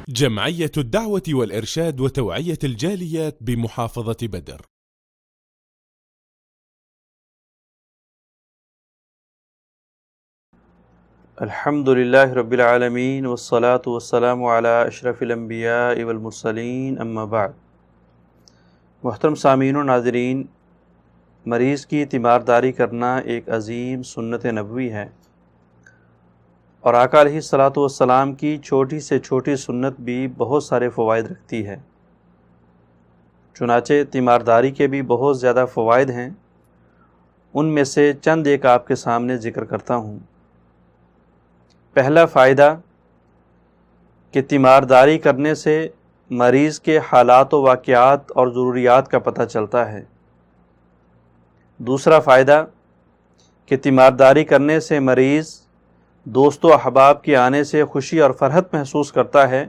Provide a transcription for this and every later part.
جمعية الدعوة والإرشاد وتوعية الجاليات بمحافظة بدر. الحمد للہ رب العالمین والصلاة والسلام علی اشرف الانبیاء والمرسلین اما بعد۔ محترم سامعین و ناظرین، مریض کی تیمارداری کرنا ایک عظیم سنت نبوی ہے، اور آقا علیہ الصلاۃ والسلام کی چھوٹی سے چھوٹی سنت بھی بہت سارے فوائد رکھتی ہے۔ چنانچہ تیمارداری کے بھی بہت زیادہ فوائد ہیں، ان میں سے چند ایک آپ کے سامنے ذکر کرتا ہوں۔ پہلا فائدہ کہ تیمارداری کرنے سے مریض کے حالات و واقعات اور ضروریات کا پتہ چلتا ہے۔ دوسرا فائدہ کہ تیمارداری کرنے سے مریض دوست و احباب کے آنے سے خوشی اور فرحت محسوس کرتا ہے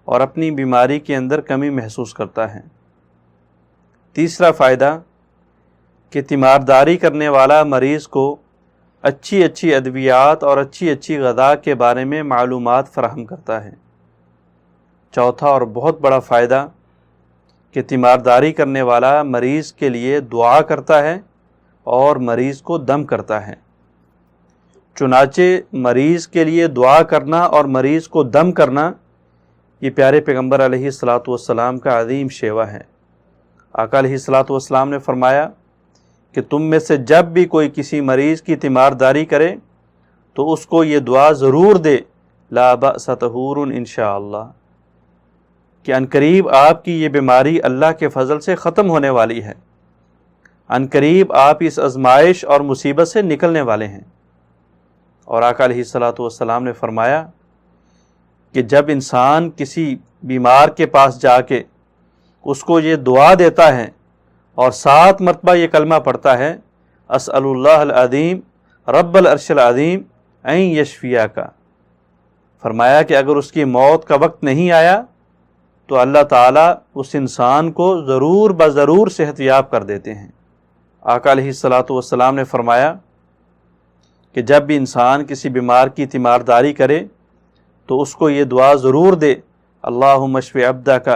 اور اپنی بیماری کے اندر کمی محسوس کرتا ہے۔ تیسرا فائدہ کہ تیمارداری کرنے والا مریض کو اچھی اچھی ادویات اور اچھی غذا کے بارے میں معلومات فراہم کرتا ہے۔ چوتھا اور بہت بڑا فائدہ کہ تیمارداری کرنے والا مریض کے لیے دعا کرتا ہے اور مریض کو دم کرتا ہے۔ چنانچہ مریض کے لیے دعا کرنا اور مریض کو دم کرنا یہ پیارے پیغمبر علیہ الصلاۃ والسلام کا عظیم شیوہ ہے۔ آقا علیہ الصلاۃ والسلام نے فرمایا کہ تم میں سے جب بھی کوئی کسی مریض کی تیمارداری کرے تو اس کو یہ دعا ضرور دے، لا بأس طہور انشاءاللہ، کہ عنقریب آپ کی یہ بیماری اللہ کے فضل سے ختم ہونے والی ہے، عنقریب آپ اس آزمائش اور مصیبت سے نکلنے والے ہیں۔ اور آقا علیہ الصلاۃ والسلام نے فرمایا کہ جب انسان کسی بیمار کے پاس جا کے اس کو یہ دعا دیتا ہے اور 7 مرتبہ یہ کلمہ پڑھتا ہے، اسأل اللہ العظیم رب العرش العظیم ان یشفیک، فرمایا کہ اگر اس کی موت کا وقت نہیں آیا تو اللہ تعالیٰ اس انسان کو ضرور بضرور صحت یاب کر دیتے ہیں۔ آقا علیہ الصلاۃ والسلام نے فرمایا کہ جب بھی انسان کسی بیمار کی تیمارداری کرے تو اس کو یہ دعا ضرور دے، اللہم اشف عبدک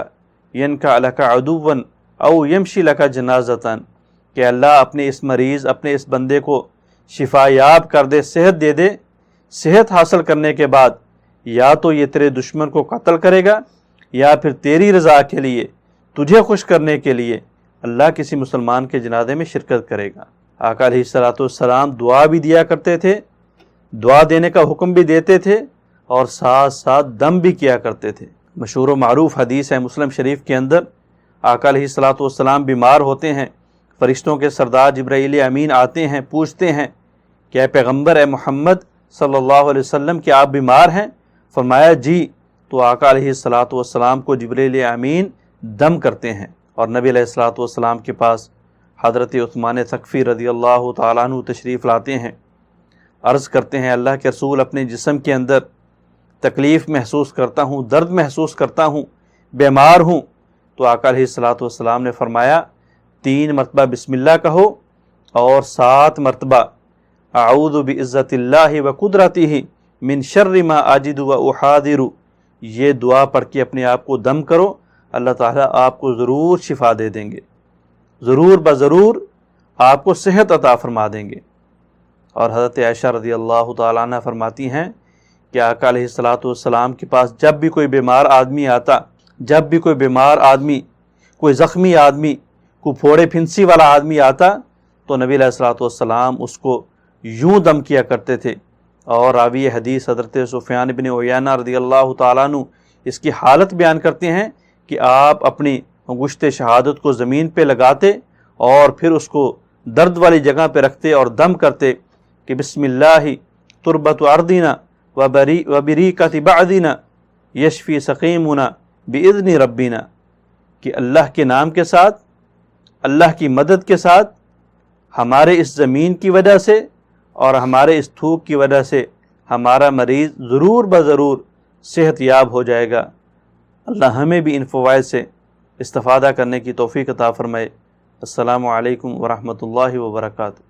ینکا لک عدوا او یمشی لک جنازتاً، کہ اللہ اپنے اس مریض، اپنے اس بندے کو شفا یاب کر دے، صحت دے دے۔ صحت حاصل کرنے کے بعد یا تو یہ تیرے دشمن کو قتل کرے گا یا پھر تیری رضا کے لیے، تجھے خوش کرنے کے لیے اللہ کسی مسلمان کے جنازے میں شرکت کرے گا۔ آقا علیہ الصلاۃ والسلام دعا بھی دیا کرتے تھے، دعا دینے کا حکم بھی دیتے تھے، اور ساتھ ساتھ دم بھی کیا کرتے تھے۔ مشہور و معروف حدیث ہے مسلم شریف کے اندر، آقا علیہ الصلاۃ والسلام بیمار ہوتے ہیں، فرشتوں کے سردار جبرائیل امین آتے ہیں، پوچھتے ہیں کہ اے پیغمبر، اے محمد صلی اللہ علیہ وسلم، کہ آپ بیمار ہیں؟ فرمایا جی، تو آقا علیہ الصلاۃ والسلام کو جبرائیل امین دم کرتے ہیں، اور نبی علیہ الصلاۃ والسلام کے پاس حضرت عثمان ثقفی رضی اللہ تعالیٰ عنہ تشریف لاتے ہیں، عرض کرتے ہیں اللہ کے رسول، اپنے جسم کے اندر تکلیف محسوس کرتا ہوں، درد محسوس کرتا ہوں، بیمار ہوں۔ تو آقا علیہ الصلاۃ والسلام نے فرمایا 3 مرتبہ بسم اللہ کہو اور 7 مرتبہ اعوذ بعزت اللہ وقدرتہ من شر ما اجد واحاذر، یہ دعا پڑھ کے اپنے آپ کو دم کرو، اللہ تعالیٰ آپ کو ضرور شفا دے دیں گے، ضرور بضرور آپ کو صحت عطا فرما دیں گے۔ اور حضرت عائشہ رضی اللہ تعالیٰ عنہ فرماتی ہیں کہ آقا علیہ الصلاۃ والسلام کے پاس جب بھی کوئی بیمار آدمی آتا، جب بھی کوئی بیمار آدمی، کوئی زخمی آدمی، کوئی پھوڑے پھنسی والا آدمی آتا تو نبی علیہ الصلاۃ والسلام اس کو یوں دم کیا کرتے تھے۔ اور راوی حدیث حضرت سفیان بن عیینہ رضی اللہ تعالیٰ عنہ اس کی حالت بیان کرتے ہیں کہ آپ اپنی انگشت شہادت کو زمین پہ لگاتے اور پھر اس کو درد والی جگہ پہ رکھتے اور دم کرتے کہ بسم اللہ تربت ارضنا وبریکۃ بعدنا یشفی سقیمنا باذن ربنا، کہ اللہ کے نام کے ساتھ، اللہ کی مدد کے ساتھ، ہمارے اس زمین کی وجہ سے اور ہمارے اس تھوک کی وجہ سے ہمارا مریض ضرور بضرور صحت یاب ہو جائے گا۔ اللہ ہمیں بھی ان فوائد سے استفادہ کرنے کی توفیق عطا فرمائے۔ السلام علیکم ورحمۃ اللہ وبرکاتہ۔